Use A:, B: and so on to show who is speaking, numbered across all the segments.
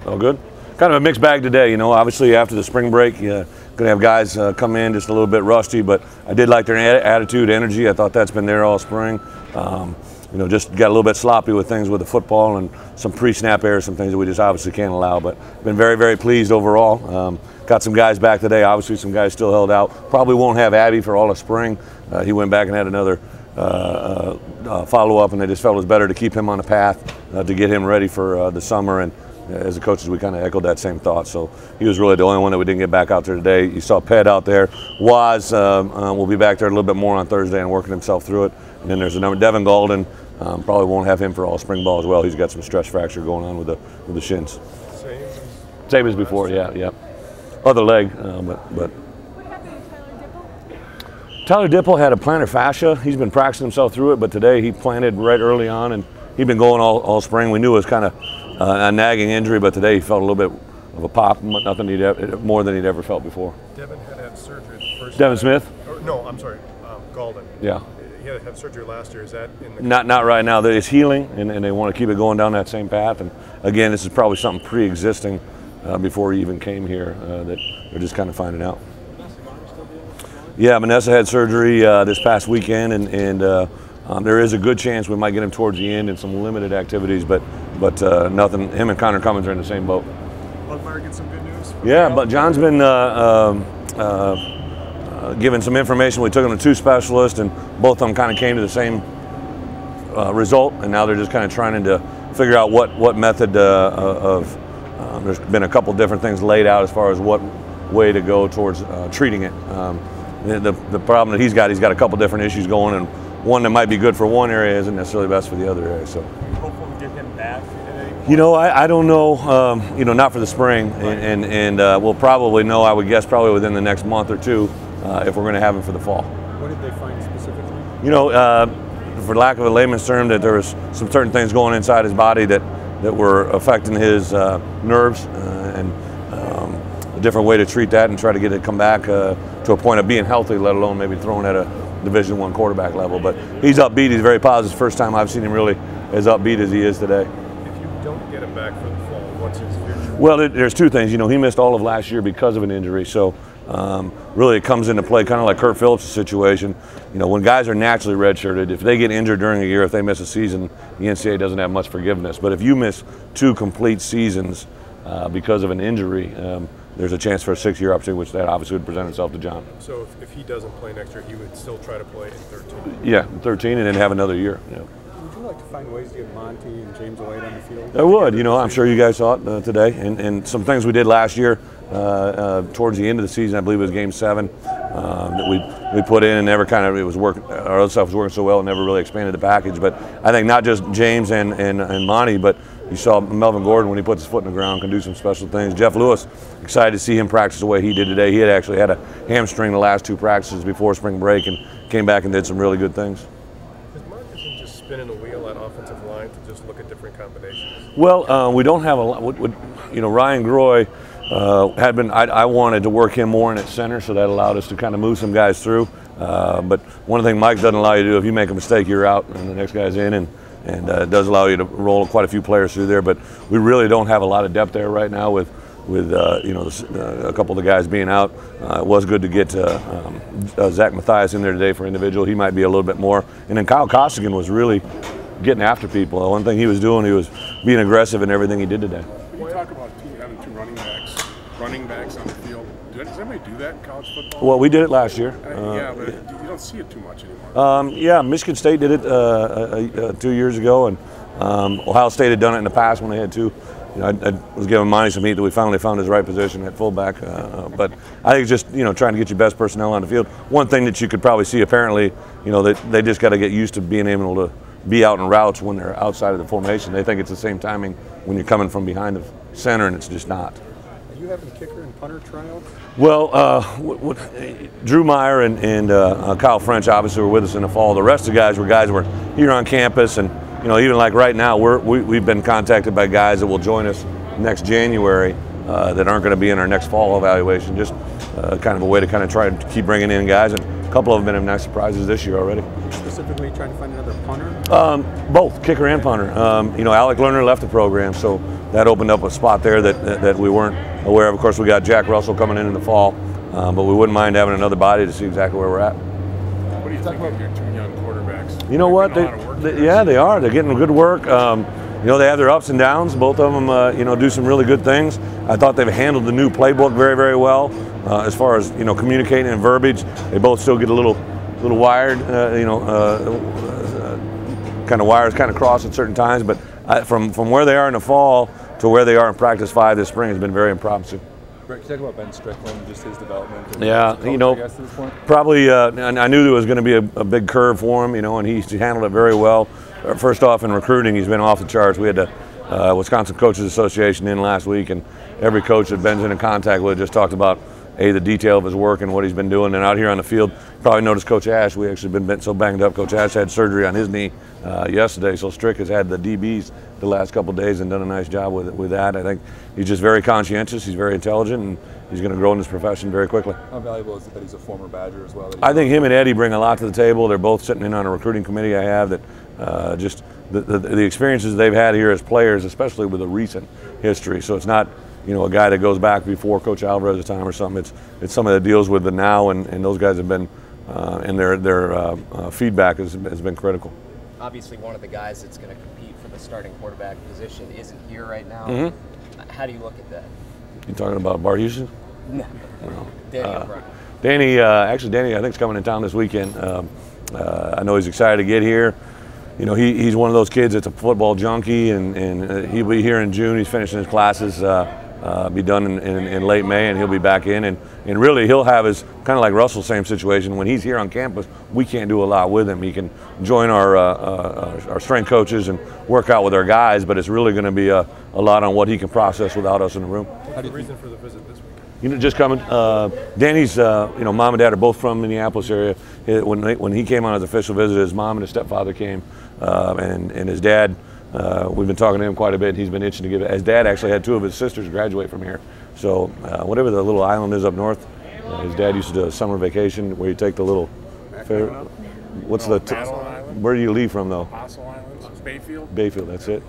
A: All good? Kind of a mixed bag today, you know. Obviously, after the spring break, you're going to have guys come in just a little bit rusty, but I did like their attitude, energy. I thought that's been there all spring. You know, just got a little bit sloppy with things with the football and some pre-snap errors, some things that we just obviously can't allow, but been very, very pleased overall. Got some guys back today. Obviously, some guys still held out. Probably won't have Abby for all of spring. He went back and had another follow-up, and they just felt it was better to keep him on the path to get him ready for the summer. And as the coaches, we kind of echoed that same thought. So he was really the only one that we didn't get back out there today. You saw Ped out there. Waz will be back there a little bit more on Thursday and working himself through it. And then there's a number, Devin Golden. Probably won't have him for all spring ball as well. He's got some stress fracture going on with the shins. Same as before, yeah. Other leg, but. Tyler Dipple had a plantar fascia. He's been practicing himself through it, but today he planted right early on, and he'd been going all spring. We knew it was kind of a nagging injury, but today he felt a little bit of a pop, nothing more than he'd ever felt before.
B: Devin had surgery the first
A: Devin
B: time.
A: Smith?
B: No, I'm sorry, Golden.
A: Yeah.
B: He had surgery last year. Is that in the
A: Not right now. It's healing, and they want to keep it going down that same path. And again, this is probably something pre-existing before he even came here that they're just kind of finding out. Yeah, Vanessa had surgery this past weekend, and there is a good chance we might get him towards the end in some limited activities, but nothing. Him and Connor Cummins are in the same boat.
B: Bugmeyer get some good news?
A: Yeah, but John's been given some information. We took him to 2 specialists, and both of them kind of came to the same result, and now they're just kind of trying to figure out what method there's been a couple different things laid out as far as what way to go towards treating it. The problem that he's got a couple different issues going, and one that might be good for one area isn't necessarily best for the other area. So,
B: hopefully we get him back.
A: You know, I don't know. You know, not for the spring, and we'll probably know. I would guess probably within the next month or two if we're going to have him for the fall.
B: What did they find specifically?
A: You know, for lack of a layman's term, that there was some certain things going inside his body that were affecting his nerves and a different way to treat that and try to get it come back to a point of being healthy, let alone maybe throwing at a Division I quarterback level. But he's upbeat. He's very positive. First time I've seen him really as upbeat as he is today.
B: If you don't get him back for the fall, what's his future?
A: Well, there's 2 things. You know, he missed all of last year because of an injury. So really it comes into play kind of like Kurt Phillips' situation. You know, when guys are naturally redshirted, if they get injured during a year, if they miss a season, the NCAA doesn't have much forgiveness. But if you miss 2 complete seasons because of an injury, there's a chance for a 6-year opportunity, which that obviously would present itself to John.
B: So if he doesn't play next year, he would still try to play in 13?
A: Yeah, 13 and then have another year. Yeah.
B: Would you like to find ways to get Monty and James White on the field?
A: I would. You know, I'm sure you guys saw it today. And some things we did last year towards the end of the season, I believe it was Game 7, that we put in and never kind of, it was working, our other stuff was working so well, it never really expanded the package. But I think not just James and Monty, but you saw Melvin Gordon, when he puts his foot in the ground, can do some special things. Jeff Lewis, excited to see him practice the way he did today. He had actually had a hamstring the last 2 practices before spring break and came back and did some really good things.
B: Is Marcus just spinning the wheel at offensive line to just look at different combinations?
A: Well, we don't have a lot. You know, Ryan Groy had been, I wanted to work him more in at center, so that allowed us to kind of move some guys through. But one thing Mike doesn't allow you to do, if you make a mistake, you're out and the next guy's in. And it does allow you to roll quite a few players through there, but we really don't have a lot of depth there right now with you know, a couple of the guys being out. It was good to get Zach Mathias in there today for individual. He might be a little bit more. And then Kyle Costigan was really getting after people. The one thing he was doing, he was being aggressive in everything he did today.
C: When you talk about having 2 running backs on the field, does anybody do that in college football?
A: Well, we did it last year.
C: Yeah, but you don't see it too much anymore.
A: Yeah, Michigan State did it 2 years ago, and Ohio State had done it in the past when they had 2. You know, I was giving Monty some heat that we finally found his right position at fullback. But I think just, you know, trying to get your best personnel on the field. One thing that you could probably see apparently, you know, they just got to get used to being able to be out in routes when they're outside of the formation. They think it's the same timing when you're coming from behind the center, and it's just not.
B: Are you having kicker and punter tryouts?
A: Well, Drew Meyer and Kyle French obviously were with us in the fall. The rest of the guys were here on campus, and you know, even like right now, we've been contacted by guys that will join us next January that aren't going to be in our next fall evaluation. Just kind of a way to kind of try to keep bringing in guys. And a couple of them have been nice surprises this year already.
D: Specifically trying to find another punter?
A: Both, kicker and punter. Alec Lerner left the program, so that opened up a spot there that we weren't aware of. Of course, we got Jack Russell coming in the fall, but we wouldn't mind having another body to see exactly where we're at.
C: What do you think of your two young quarterbacks?
A: You know what? Yeah, they are. They're getting good work. They have their ups and downs. Both of them, do some really good things. I thought they've handled the new playbook very, very well. As far as communicating and verbiage, they both still get a little wired. Kind of wires kind of cross at certain times. But from where they are in the fall to where they are in practice 5 this spring has been very impressive.
E: Bret, can you talk about Ben Strickland, just his development?
A: Yeah,
E: I guess, to this point?
A: Probably. I knew there was going to be a big curve for him, and he handled it very well. First off, in recruiting, he's been off the charts. We had the Wisconsin Coaches Association in last week, and every coach that Ben's in contact with just talked about the detail of his work and what he's been doing. And out here on the field, probably noticed Coach Ash. We actually been so banged up. Coach Ash had surgery on his knee yesterday, so Strick has had the DBs the last couple of days and done a nice job with that. I think he's just very conscientious. He's very intelligent, and he's going to grow in this profession very quickly.
E: How valuable is it that he's a former Badger as well?
A: I think him and Eddie bring a lot to the table. They're both sitting in on a recruiting committee I have that just the experiences they've had here as players, especially with a recent history. So it's not a guy that goes back before Coach Alvarez's time or something. It's somebody that deals with the now, and those guys have been and their feedback has been critical.
F: Obviously, one of the guys that's going to compete for the starting quarterback position isn't here right now.
A: Mm-hmm.
F: How do you look at that?
A: You talking about Bart Houston?
F: No. Danny O'Brien.
A: Danny, I think is coming in town this weekend. I know he's excited to get here. He's one of those kids that's a football junkie, and he'll be here in June. He's finishing his classes, be done in late May, and he'll be back in. And really, he'll have his, kind of like Russell, same situation. When he's here on campus, we can't do a lot with him. He can join our strength coaches and work out with our guys, but it's really going to be a lot on what he can process without us in the room.
B: What's the reason for the visit this week?
A: Just coming. Danny's, mom and dad are both from Minneapolis area. When he came on as official visitor, his mom and his stepfather came, and his dad. We've been talking to him quite a bit. He's been itching to give it. His dad actually had 2 of his sisters graduate from here. So whatever the little island is up north, his dad used to do a summer vacation where you take the little ferry. What's where do you leave from though?
C: Apostle Islands, Bayfield.
A: Bayfield, that's it.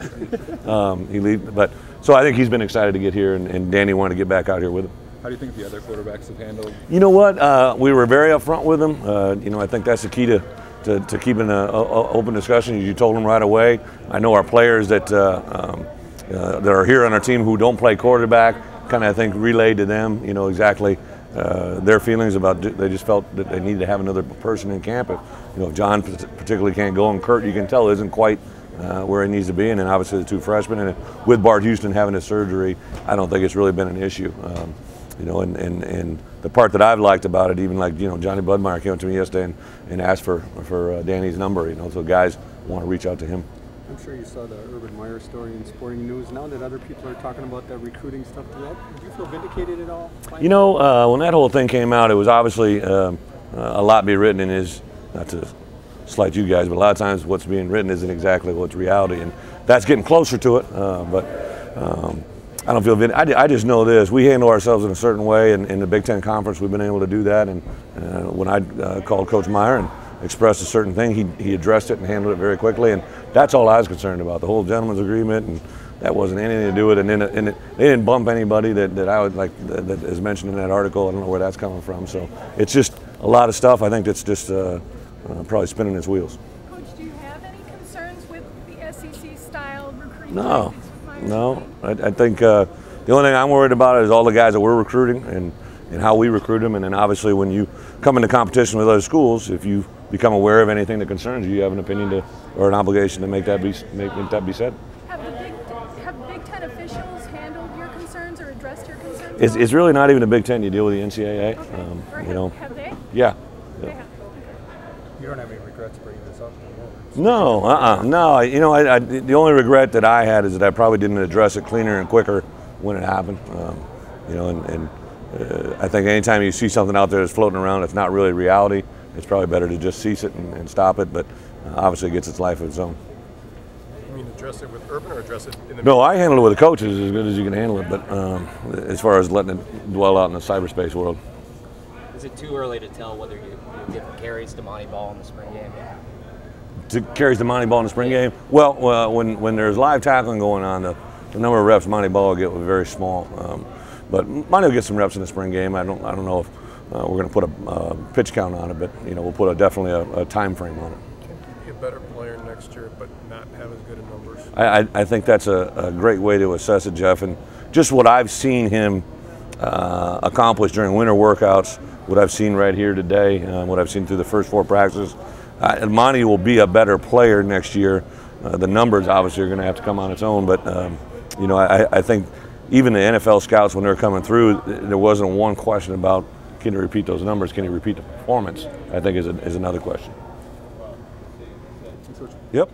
A: So I think he's been excited to get here, and Danny wanted to get back out here with him.
E: How do you think the other quarterbacks have handled?
A: You know what? We were very upfront with them. I think that's the key to keeping an open discussion. You told them right away. I know our players that are here on our team who don't play quarterback, kind of I think relayed to them, exactly their feelings about. They just felt that they needed to have another person in camp. If John particularly can't go, and Kurt, you can tell, isn't quite where he needs to be, and then obviously the 2 freshmen. And with Bart Houston having his surgery, I don't think it's really been an issue. And the part that I've liked about it, even like Johnny Budmeyer came up to me yesterday and asked for Danny's number. So guys want to reach out to him.
D: I'm sure you saw the Urban Meyer story in Sporting News. Now that other people are talking about that recruiting stuff, did you feel vindicated at all?
A: When that whole thing came out, it was obviously a lot be written in his. Not to slight you guys, but a lot of times what's being written isn't exactly what's reality, and that's getting closer to it. I don't feel I just know this. We handle ourselves in a certain way, and in the Big Ten Conference, we've been able to do that. And when I called Coach Meyer and expressed a certain thing, he addressed it and handled it very quickly. And that's all I was concerned about, the whole gentleman's agreement, and that wasn't anything to do with it. And they didn't bump anybody that I would like that is mentioned in that article. I don't know where that's coming from. So it's just a lot of stuff. I think that's just probably spinning its wheels.
G: Coach, do you have any concerns with the SEC style recruiting?
A: No. I think the only thing I'm worried about is all the guys that we're recruiting and how we recruit them. And then obviously when you come into competition with other schools, if you become aware of anything that concerns you, you have an opinion or an obligation to make that be said.
G: Have Big Ten officials handled your concerns or addressed your concerns?
A: It's really not even the Big Ten. You deal with the NCAA.
G: Okay. Have they?
A: Yeah.
G: They have.
B: You don't have any regrets bringing this up?
A: No, no. The only regret that I had is that I probably didn't address it cleaner and quicker when it happened. I think anytime you see something out there that's floating around that's not really reality, it's probably better to just cease it and stop it. But obviously, it gets its life of its own.
B: You mean address it with Urban or address it in the?
A: No, I handle it with the coaches as good as you can handle it. But as far as letting it dwell out in the cyberspace world.
F: Is it too early to tell whether you give carries to Monty Ball in the spring game?
A: To carries to Monty Ball in the spring game? Well, when there's live tackling going on, the number of reps Monty Ball will get was very small. But Monty will get some reps in the spring game. I don't know if we're going to put a pitch count on it, but we'll put definitely a time frame on it.
B: Can he be a better player next year, but not have as good a numbers?
A: I think that's a great way to assess it, Jeff. And just what I've seen him accomplish during winter workouts, what I've seen right here today, what I've seen through the first 4 practices, Monty will be a better player next year. The numbers obviously are going to have to come on its own, but I think even the NFL scouts, when they were coming through, there wasn't one question about can he repeat those numbers, can he repeat the performance, I think is another question. Yep.